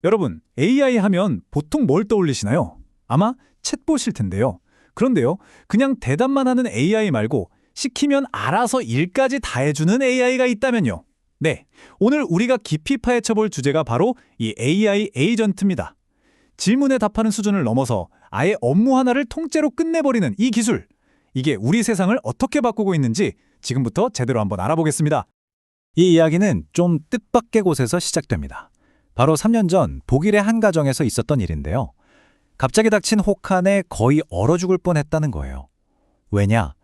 여러분, AI 하면 보통 뭘 떠올리시나요? 아마 챗봇일 텐데요. 그런데요, 그냥 대답만 하는 AI 말고 시키면 알아서 일까지 다 해주는 AI가 있다면요. 네, 오늘 우리가 깊이 파헤쳐볼 주제가 바로 이 AI 에이전트입니다. 질문에 답하는 수준을 넘어서 아예 업무 하나를 통째로 끝내버리는 이 기술. 이게 우리 세상을 어떻게 바꾸고 있는지 지금부터 제대로 한번 알아보겠습니다. 이 이야기는 좀 뜻밖의 곳에서 시작됩니다. 바로 3년 전 독일의 한 가정에서 있었던 일인데요. 갑자기 닥친 혹한에 거의 얼어 죽을 뻔했다는 거예요. 왜냐?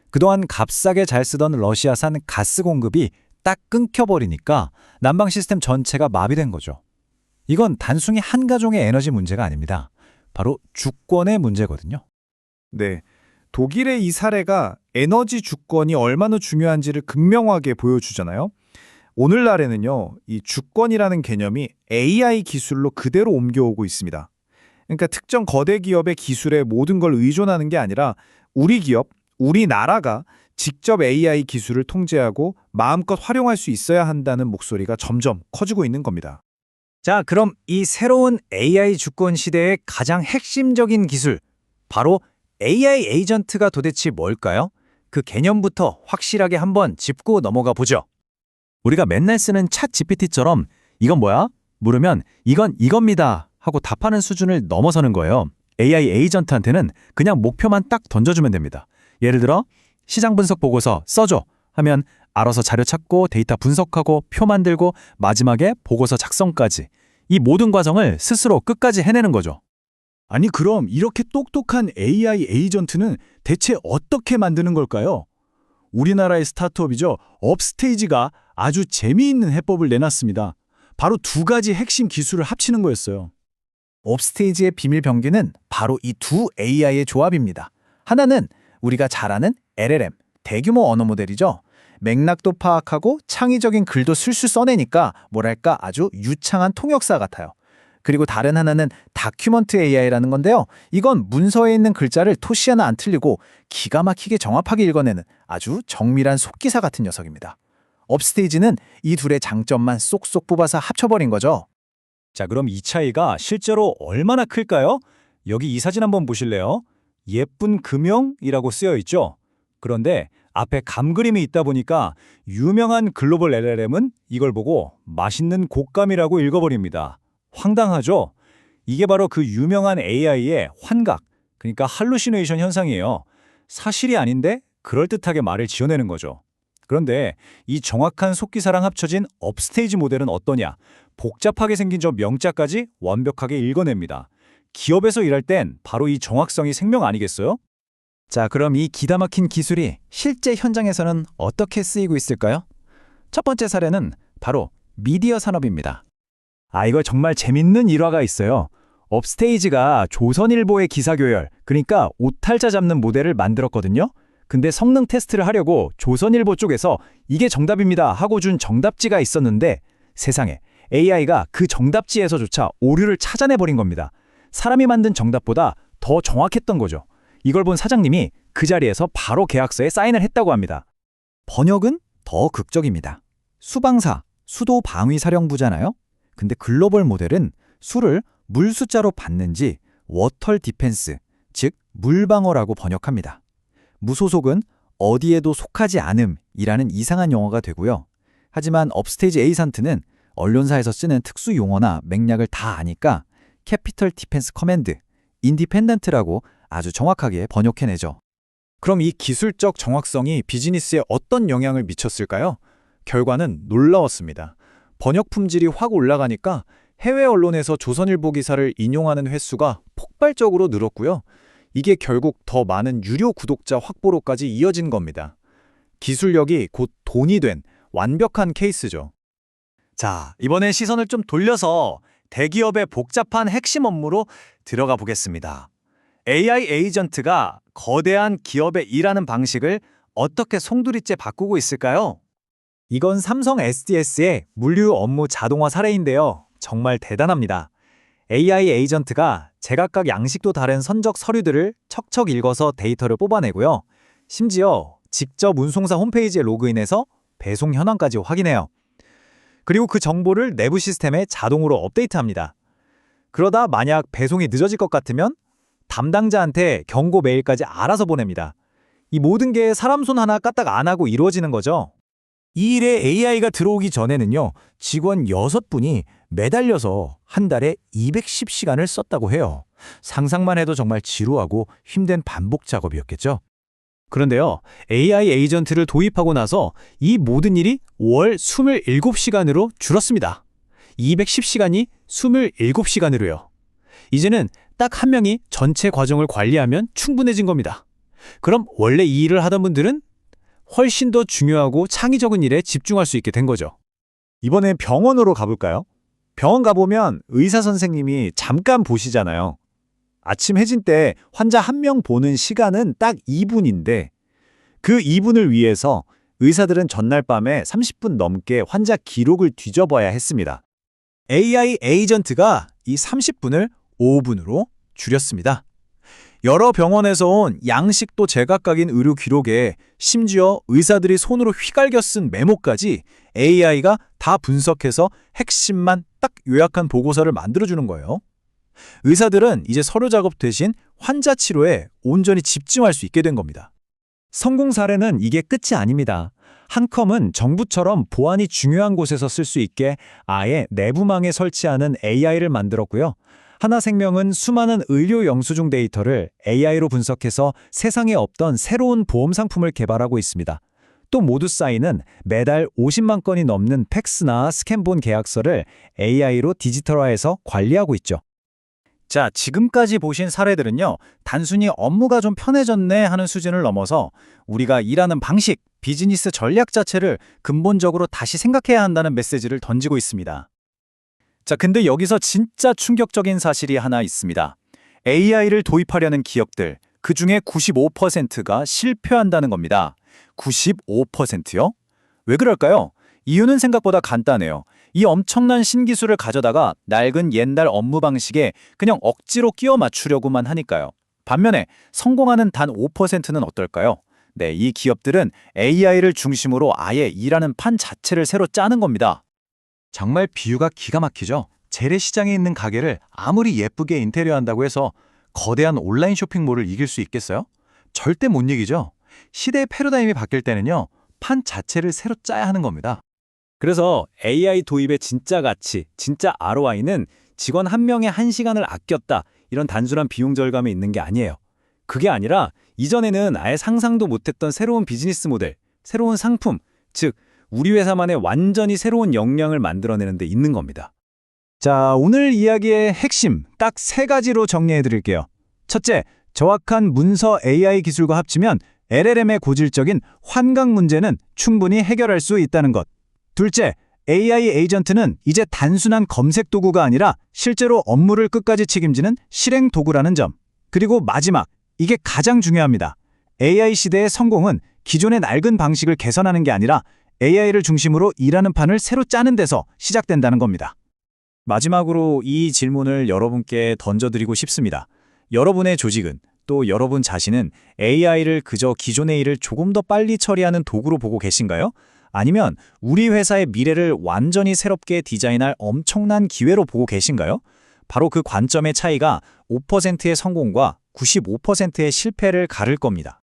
그동안 값싸게 잘 쓰던 러시아산 가스 공급이 딱 끊겨버리니까 난방 시스템 전체가 마비된 거죠. 이건 단순히 한 가정의 에너지 문제가 아닙니다. 바로 주권의 문제거든요. 네, 독일의 이 사례가 에너지 주권이 얼마나 중요한지를 극명하게 보여주잖아요. 오늘날에는요, 이 주권이라는 개념이 AI 기술로 그대로 옮겨오고 있습니다. 그러니까 특정 거대 기업의 기술에 모든 걸 의존하는 게 아니라 우리 기업, 우리나라가 직접 AI 기술을 통제하고 마음껏 활용할 수 있어야 한다는 목소리가 점점 커지고 있는 겁니다. 자, 그럼 이 새로운 AI 주권 시대의 가장 핵심적인 기술, 바로 AI 에이전트가 도대체 뭘까요? 그 개념부터 확실하게 한번 짚고 넘어가 보죠. 우리가 맨날 쓰는 챗 GPT처럼 이건 뭐야? 물으면 이건 이겁니다 하고 답하는 수준을 넘어서는 거예요. AI 에이전트한테는 그냥 목표만 딱 던져주면 됩니다. 예를 들어 시장 분석 보고서 써줘 하면 알아서 자료 찾고 데이터 분석하고 표 만들고 마지막에 보고서 작성까지 이 모든 과정을 스스로 끝까지 해내는 거죠. 아니 그럼 이렇게 똑똑한 AI 에이전트는 대체 어떻게 만드는 걸까요? 우리나라의 스타트업이죠. 업스테이지가 아주 재미있는 해법을 내놨습니다. 바로 두 가지 핵심 기술을 합치는 거였어요. 업스테이지의 비밀 병기는 바로 이 두 AI의 조합입니다. 하나는 우리가 잘 아는 LLM, 대규모 언어 모델이죠. 맥락도 파악하고 창의적인 글도 술술 써내니까 뭐랄까 아주 유창한 통역사 같아요. 그리고 다른 하나는 다큐먼트 AI라는 건데요. 이건 문서에 있는 글자를 토시 하나 안 틀리고 기가 막히게 정확하게 읽어내는 아주 정밀한 속기사 같은 녀석입니다. 업스테이지는 이 둘의 장점만 쏙쏙 뽑아서 합쳐버린 거죠. 자, 그럼 이 차이가 실제로 얼마나 클까요? 여기 이 사진 한번 보실래요? 예쁜 금형이라고 쓰여 있죠? 그런데 앞에 감그림이 있다 보니까 유명한 글로벌 LLM은 이걸 보고 맛있는 곶감이라고 읽어버립니다. 황당하죠? 이게 바로 그 유명한 AI의 환각, 그러니까 할루시네이션 현상이에요. 사실이 아닌데 그럴듯하게 말을 지어내는 거죠. 그런데 이 정확한 속기사랑 합쳐진 업스테이지 모델은 어떠냐? 복잡하게 생긴 저 명자까지 완벽하게 읽어냅니다. 기업에서 일할 땐 바로 이 정확성이 생명 아니겠어요? 자, 그럼 이 기가 막힌 기술이 실제 현장에서는 어떻게 쓰이고 있을까요? 첫 번째 사례는 바로 미디어 산업입니다. 이거 정말 재밌는 일화가 있어요. 업스테이지가 조선일보의 기사교열, 그러니까 오탈자 잡는 모델을 만들었거든요. 근데 성능 테스트를 하려고 조선일보 쪽에서 이게 정답입니다 하고 준 정답지가 있었는데 세상에 AI가 그 정답지에서조차 오류를 찾아내버린 겁니다. 사람이 만든 정답보다 더 정확했던 거죠. 이걸 본 사장님이 그 자리에서 바로 계약서에 사인을 했다고 합니다. 번역은 더 극적입니다. 수방사, 수도 방위사령부잖아요? 근데 글로벌 모델은 수를 물 숫자로 받는지 워털 디펜스, 즉 물방어라고 번역합니다. 무소속은 어디에도 속하지 않음이라는 이상한 용어가 되고요. 하지만 업스테이지 에이전트는 언론사에서 쓰는 특수 용어나 맥락을 다 아니까 캐피털 디펜스 커맨드, 인디펜던트라고 아주 정확하게 번역해내죠. 그럼 이 기술적 정확성이 비즈니스에 어떤 영향을 미쳤을까요? 결과는 놀라웠습니다. 번역 품질이 확 올라가니까 해외 언론에서 조선일보 기사를 인용하는 횟수가 폭발적으로 늘었고요. 이게 결국 더 많은 유료 구독자 확보로까지 이어진 겁니다. 기술력이 곧 돈이 된 완벽한 케이스죠. 자, 이번엔 시선을 좀 돌려서 대기업의 복잡한 핵심 업무로 들어가 보겠습니다. AI 에이전트가 거대한 기업의 일하는 방식을 어떻게 송두리째 바꾸고 있을까요? 이건 삼성 SDS의 물류 업무 자동화 사례인데요. 정말 대단합니다. AI 에이전트가 제각각 양식도 다른 선적 서류들을 척척 읽어서 데이터를 뽑아내고요. 심지어 직접 운송사 홈페이지에 로그인해서 배송 현황까지 확인해요. 그리고 그 정보를 내부 시스템에 자동으로 업데이트합니다. 그러다 만약 배송이 늦어질 것 같으면 담당자한테 경고 메일까지 알아서 보냅니다. 이 모든 게 사람 손 하나 까딱 안 하고 이루어지는 거죠. 이 일에 AI가 들어오기 전에는요, 직원 6분이 매달려서 한 달에 210시간을 썼다고 해요. 상상만 해도 정말 지루하고 힘든 반복 작업이었겠죠. 그런데요, AI 에이전트를 도입하고 나서 이 모든 일이 월 27시간으로 줄었습니다. 210시간이 27시간으로요. 이제는 딱 한 명이 전체 과정을 관리하면 충분해진 겁니다. 그럼 원래 이 일을 하던 분들은 훨씬 더 중요하고 창의적인 일에 집중할 수 있게 된 거죠. 이번엔 병원으로 가볼까요? 병원 가보면 의사 선생님이 잠깐 보시잖아요. 아침 해진 때 환자 한 명 보는 시간은 딱 2분인데 그 2분을 위해서 의사들은 전날 밤에 30분 넘게 환자 기록을 뒤져봐야 했습니다. AI 에이전트가 이 30분을 5분으로 줄였습니다. 여러 병원에서 온 양식도 제각각인 의료 기록에 심지어 의사들이 손으로 휘갈겨 쓴 메모까지 AI가 다 분석해서 핵심만 딱 요약한 보고서를 만들어주는 거예요. 의사들은 이제 서류 작업 대신 환자 치료에 온전히 집중할 수 있게 된 겁니다. 성공 사례는 이게 끝이 아닙니다. 한컴은 정부처럼 보안이 중요한 곳에서 쓸 수 있게 아예 내부망에 설치하는 AI를 만들었고요. 하나생명은 수많은 의료 영수증 데이터를 AI로 분석해서 세상에 없던 새로운 보험 상품을 개발하고 있습니다. 또 모두사인은 매달 50만 건이 넘는 팩스나 스캔본 계약서를 AI로 디지털화해서 관리하고 있죠. 자, 지금까지 보신 사례들은요, 단순히 업무가 좀 편해졌네 하는 수준을 넘어서 우리가 일하는 방식, 비즈니스 전략 자체를 근본적으로 다시 생각해야 한다는 메시지를 던지고 있습니다. 자, 근데 여기서 진짜 충격적인 사실이 하나 있습니다. AI를 도입하려는 기업들, 그 중에 95%가 실패한다는 겁니다. 95%요? 왜 그럴까요? 이유는 생각보다 간단해요. 이 엄청난 신기술을 가져다가 낡은 옛날 업무 방식에 그냥 억지로 끼워 맞추려고만 하니까요. 반면에 성공하는 단 5%는 어떨까요? 네, 이 기업들은 AI를 중심으로 아예 일하는 판 자체를 새로 짜는 겁니다. 정말 비유가 기가 막히죠? 재래시장에 있는 가게를 아무리 예쁘게 인테리어한다고 해서 거대한 온라인 쇼핑몰을 이길 수 있겠어요? 절대 못 이기죠. 시대의 패러다임이 바뀔 때는요, 판 자체를 새로 짜야 하는 겁니다. 그래서 AI 도입의 진짜 가치, 진짜 ROI는 직원 한 명의 1시간을 아꼈다, 이런 단순한 비용 절감에 있는 게 아니에요. 그게 아니라 이전에는 아예 상상도 못했던 새로운 비즈니스 모델, 새로운 상품, 즉 우리 회사만의 완전히 새로운 역량을 만들어내는 데 있는 겁니다. 자, 오늘 이야기의 핵심 딱 3가지로 정리해 드릴게요. 첫째, 정확한 문서 AI 기술과 합치면 LLM의 고질적인 환각 문제는 충분히 해결할 수 있다는 것. 둘째, AI 에이전트는 이제 단순한 검색 도구가 아니라 실제로 업무를 끝까지 책임지는 실행 도구라는 점. 그리고 마지막, 이게 가장 중요합니다. AI 시대의 성공은 기존의 낡은 방식을 개선하는 게 아니라 AI를 중심으로 일하는 판을 새로 짜는 데서 시작된다는 겁니다. 마지막으로 이 질문을 여러분께 던져드리고 싶습니다. 여러분의 조직은, 또 여러분 자신은 AI를 그저 기존의 일을 조금 더 빨리 처리하는 도구로 보고 계신가요? 아니면 우리 회사의 미래를 완전히 새롭게 디자인할 엄청난 기회로 보고 계신가요? 바로 그 관점의 차이가 5%의 성공과 95%의 실패를 가를 겁니다.